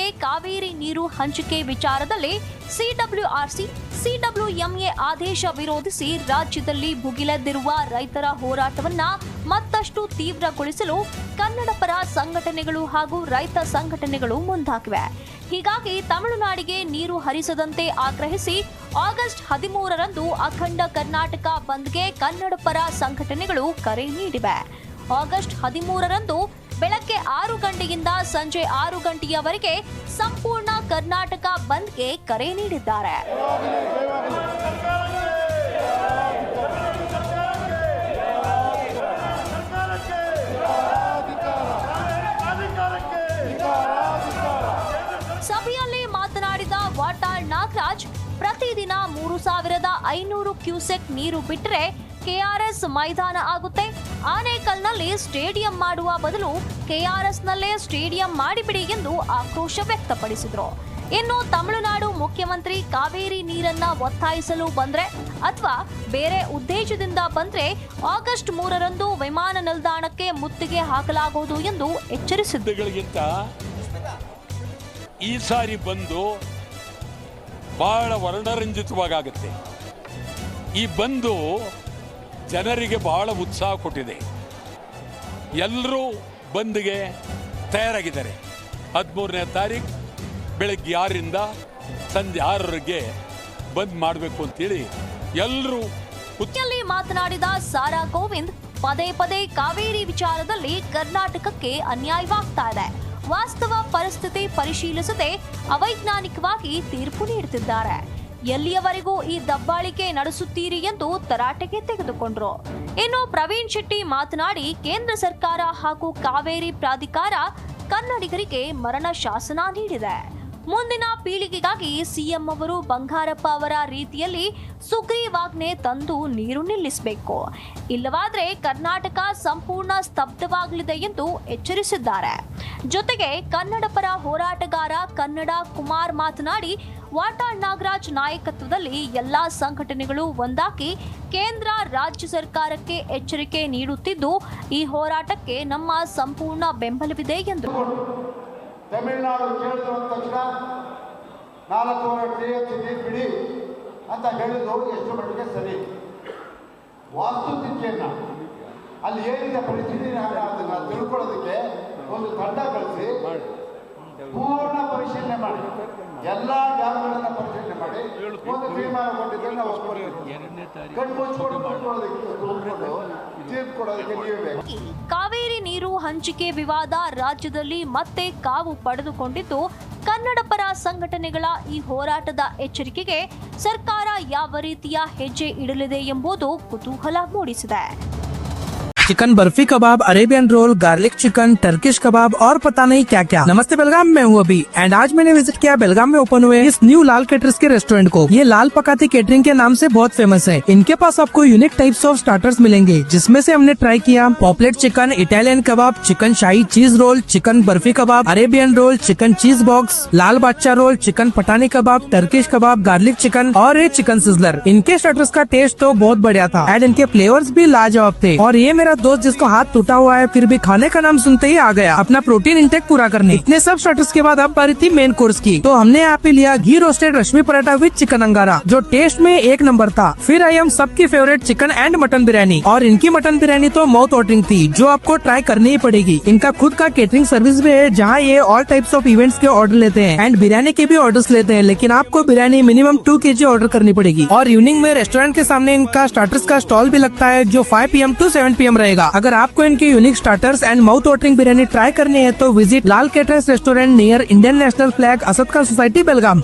ತಮಿಳುನಾಡಿಗೆ ಕಾವೇರಿ ನೀರು ಹಂಚಿಕೆ ವಿಚಾರದಲ್ಲಿ ಸಿಡಬ್ಲ್ಯೂಆರ್ಸಿ ಸಿಡಬ್ಲ್ಯೂಎಂಎ ಆದೇಶ ವಿರೋಧಿಸಿ ರಾಜ್ಯದಲ್ಲಿ ಭುಗಿಲೆದ್ದಿರುವ ರೈತರ ಹೋರಾಟವನ್ನ ಮತ್ತಷ್ಟು ತೀವ್ರಗೊಳಿಸಲು ಕನ್ನಡಪರ ಸಂಘಟನೆಗಳು ಹಾಗೂ ರೈತ ಸಂಘಟನೆಗಳು ಮುಂದಾಗಿವೆ. ಹೀಗಾಗಿ ತಮಿಳುನಾಡಿಗೆ ನೀರು ಹರಿಸದಂತೆ ಆಗ್ರಹಿಸಿ ಆಗಸ್ಟ್ 13ರಂದು ಅಖಂಡ ಕರ್ನಾಟಕ ಬಂದ್ಗೆ ಕನ್ನಡಪರ ಸಂಘಟನೆಗಳು ಕರೆ ನೀಡಿವೆ. ಆಗಸ್ಟ್ 13ರಂದು ಬೆಳಗ್ಗೆ 6 ಗಂಟೆಯಿಂದ ಸಂಜೆ 6 ಗಂಟೆಯವರೆಗೆ ಸಂಪೂರ್ಣ ಕರ್ನಾಟಕ ಬಂದ್ಗೆ ಕರೆ ನೀಡಿದ್ದಾರೆ. ಸಭೆಯಲ್ಲಿ ಮಾತನಾಡಿದ ವಾಟಾಳ್ ನಾಗರಾಜ್, ಪ್ರತಿದಿನ 3500 ಕ್ಯೂಸೆಕ್ ನೀರು ಬಿಟ್ಟರೆ ಕೆಆರ್ಎಸ್ ಮೈದಾನ ಆಗುತ್ತೆ. ಆನೇಕಲ್ನಲ್ಲಿ ಸ್ಟೇಡಿಯಂ ಮಾಡುವ ಬದಲು ಕೆಆರ್ಎಸ್ನಲ್ಲೇ ಸ್ಟೇಡಿಯಂ ಮಾಡಿಬಿಡಿ ಎಂದು ಆಕ್ರೋಶ ವ್ಯಕ್ತಪಡಿಸಿದರು. ಇನ್ನು ತಮಿಳುನಾಡು ಮುಖ್ಯಮಂತ್ರಿ ಕಾವೇರಿ ನೀರನ್ನ ಒತ್ತಾಯಿಸಲು ಬಂದ್ರೆ ಅಥವಾ ಬೇರೆ ಉದ್ದೇಶದಿಂದ ಬಂದ್ರೆ ಆಗಸ್ಟ್ 3ರಂದು ವಿಮಾನ ನಿಲ್ದಾಣಕ್ಕೆ ಮುತ್ತಿಗೆ ಹಾಕಲಾಗುವುದು ಎಂದು ಎಚ್ಚರಿಸಿದ್ದಗಳಿಗಿಂತ ಈ ಸಾರಿ ಬಂದು ಬಹಳ ವರ್ಣರಂಜಿತವಾಗುತ್ತೆ. ಈ ಬಂದು ಜನರಿಗೆ ಬಹಳ ಉತ್ಸಾಹ ಕೊಟ್ಟಿದೆ. ಎಲ್ಲರೂ ಬಂದ್ಗೆ ತಯಾರಾಗಿದ್ದಾರೆ. 13ನೇ ತಾರೀಕು ಬೆಳಗ್ಗೆ 6ರಿಂದ ಸಂಜೆ 6ರವರೆಗೆ ಬಂದ್ ಮಾಡಬೇಕು ಅಂತೇಳಿ ಎಲ್ಲರೂ. ಮಾತನಾಡಿದ ಸಾರಾ ಗೋವಿಂದ್, ಪದೇ ಪದೇ ಕಾವೇರಿ ವಿಚಾರದಲ್ಲಿ ಕರ್ನಾಟಕಕ್ಕೆ ಅನ್ಯಾಯವಾಗ್ತಾ ಇದೆ. ವಾಸ್ತವ ಪರಿಸ್ಥಿತಿ ಪರಿಶೀಲಿಸದೆ ಅವೈಜ್ಞಾನಿಕವಾಗಿ ತೀರ್ಪು ನೀಡುತ್ತಿದ್ದಾರೆ. ಎಲ್ಲಿಯವರೆಗೂ ಈ ದಬ್ಬಾಳಿಕೆ ನಡೆಸುತ್ತೀರಿ ಎಂದು ತರಾಟೆಗೆ ತೆಗೆದುಕೊಂಡರು. ಇನ್ನು ಪ್ರವೀಣ್ ಶೆಟ್ಟಿ ಮಾತನಾಡಿ, ಕೇಂದ್ರ ಸರ್ಕಾರ ಹಾಗೂ ಕಾವೇರಿ ಪ್ರಾಧಿಕಾರ ಕನ್ನಡಿಗರಿಗೆ ಮರಣ ಶಾಸನ ನೀಡಿದೆ. ಮುಂದಿನ ಪೀಳಿಗೆಗಾಗಿ ಸಿಎಂ ಅವರು ಬಂಗಾರಪ್ಪ ಅವರ ರೀತಿಯಲ್ಲಿ ಸುಗ್ರೀವಾಜ್ಞೆ ತಂದು ನೀರು ನಿಲ್ಲಿಸಬೇಕು. ಇಲ್ಲವಾದರೆ ಕರ್ನಾಟಕ ಸಂಪೂರ್ಣ ಸ್ತಬ್ಧವಾಗಲಿದೆ ಎಂದು ಎಚ್ಚರಿಸಿದ್ದಾರೆ. ಜೊತೆಗೆ ಕನ್ನಡ ಪರ ಹೋರಾಟಗಾರ ಕನ್ನಡ ಕುಮಾರ್ ಮಾತನಾಡಿ, ವಾಟಾಳ್ ನಾಗರಾಜ್ ನಾಯಕತ್ವದಲ್ಲಿ ಎಲ್ಲಾ ಸಂಘಟನೆಗಳು ಒಂದಾಗಿ ಕೇಂದ್ರ ರಾಜ್ಯ ಸರ್ಕಾರಕ್ಕೆ ಎಚ್ಚರಿಕೆ ನೀಡುತ್ತಿದ್ದು, ಈ ಹೋರಾಟಕ್ಕೆ ನಮ್ಮ ಸಂಪೂರ್ಣ ಬೆಂಬಲವಿದೆ ಎಂದರು. ತಮಿಳುನಾಡು ಕೇಳಿದ್ರು ಅಂದ ತಕ್ಷಣ 4 TMC ನೀರು ಬಿಡಿ ಅಂತ ಹೇಳಿದ್ರು ಎಷ್ಟು ಮಟ್ಟಿಗೆ ಸರಿ. ವಾಸ್ತುಸ್ಥಿತಿಯನ್ನು ಅಲ್ಲಿ ಏನಿದೆ ಪರಿಸ್ಥಿತಿ ಅದನ್ನು ತಿಳ್ಕೊಳ್ಳೋದಕ್ಕೆ ಒಂದು ತಂಡ ಕಳಿಸಿ ಪೂರ್ಣ ಪರಿಶೀಲನೆ ಮಾಡಿ ಎಲ್ಲ ಡ್ಯಾಮ್ಗಳನ್ನು ಪರಿಶೀಲನೆ ಮಾಡಿ ಒಂದು ತೀರ್ಮಾನ ಕೊಟ್ಟಿದ್ರೆ ನಾವು ಕಣ್ಣು ಮುಚ್ಚಿಕೊಂಡು ತೀರ್ಪು ಕೊಡೋದಕ್ಕೆ ನೀವೇ ಬೇಕು. ಕಾವೇರಿ ನೀರು ಹಂಚಿಕೆ ವಿವಾದ ರಾಜ್ಯದಲ್ಲಿ ಮತ್ತೆ ಕಾವು ಪಡೆದುಕೊಂಡಿದ್ದು, ಕನ್ನಡ ಪರ ಸಂಘಟನೆಗಳ ಈ ಹೋರಾಟದ ಎಚ್ಚರಿಕೆಗೆ ಸರ್ಕಾರ ಯಾವ ರೀತಿಯ ಹೆಜ್ಜೆ ಇಡಲಿದೆ ಎಂಬುದು ಕುತೂಹಲ ಮೂಡಿಸಿದೆ. चिकन बर्फी कबाब, Arabian roll, garlic chicken, Turkish कबाब और पता नहीं क्या क्या। नमस्ते बेलगाम में हूँ अभी एंड आज मैंने विजिट किया बेलगाम में ओपन हुए इस न्यू लाल कैटरर्स के रेस्टोरेंट को। ये लाल पकाती केटरिंग के नाम से बहुत फेमस है। इनके पास आपको यूनिक टाइप्स ऑफ स्टार्टर्स मिलेंगे, जिसमें से हमने ट्राई किया पॉपलेट चिकन, इटालियन कबाब, चिकन शाही चीज रोल, चिकन बर्फी कबाब, Arabian roll, chicken cheese box, लाल बादशाह रोल, चिकन पठानी कबाब, टर्किश कबाब, गार्लिक चिकन और ये चिकन सिजलर। इनके स्टार्टर्स का टेस्ट तो बहुत बढ़िया था एंड इनके फ्लेवर्स भी लाजवाब थे। और ये मेरा दोस्त जिसको हाथ टूटा हुआ है फिर भी खाने का नाम सुनते ही आ गया अपना प्रोटीन इंटेक पूरा करने। इतने सब स्टार्टर्स के बाद अब बारी थी मेन कोर्स की, तो हमने यहाँ पे लिया घी roasted Rashmi paratha with chicken angara, जो टेस्ट में 1 नंबर था। फिर आई हम सबकी favourite chicken and mutton biryani, और इनकी मटन बिरयानी तो माउथ वाटरिंग थी, जो आपको ट्राई करनी ही पड़ेगी। इनका खुद का केटरिंग सर्विस भी है, जहाँ ये ऑल टाइप्स ऑफ इवेंट्स के ऑर्डर लेते हैं एंड बिरयानी के भी ऑर्डर्स लेते हैं, लेकिन आपको बिरयानी मिनिमम 2 kg ऑर्डर करनी पड़ेगी। और इवनिंग में रेस्टोरेंट के सामने इनका स्टार्टर्स का स्टॉल भी लगता है, जो 5 PM to 7 PM रहेगा। अगर आपको इनके unique starters and mouth watering biryani try करनी है तो visit Lal caterers restaurant near Indian national flag, असदका सोसाइटी, बेलगाम।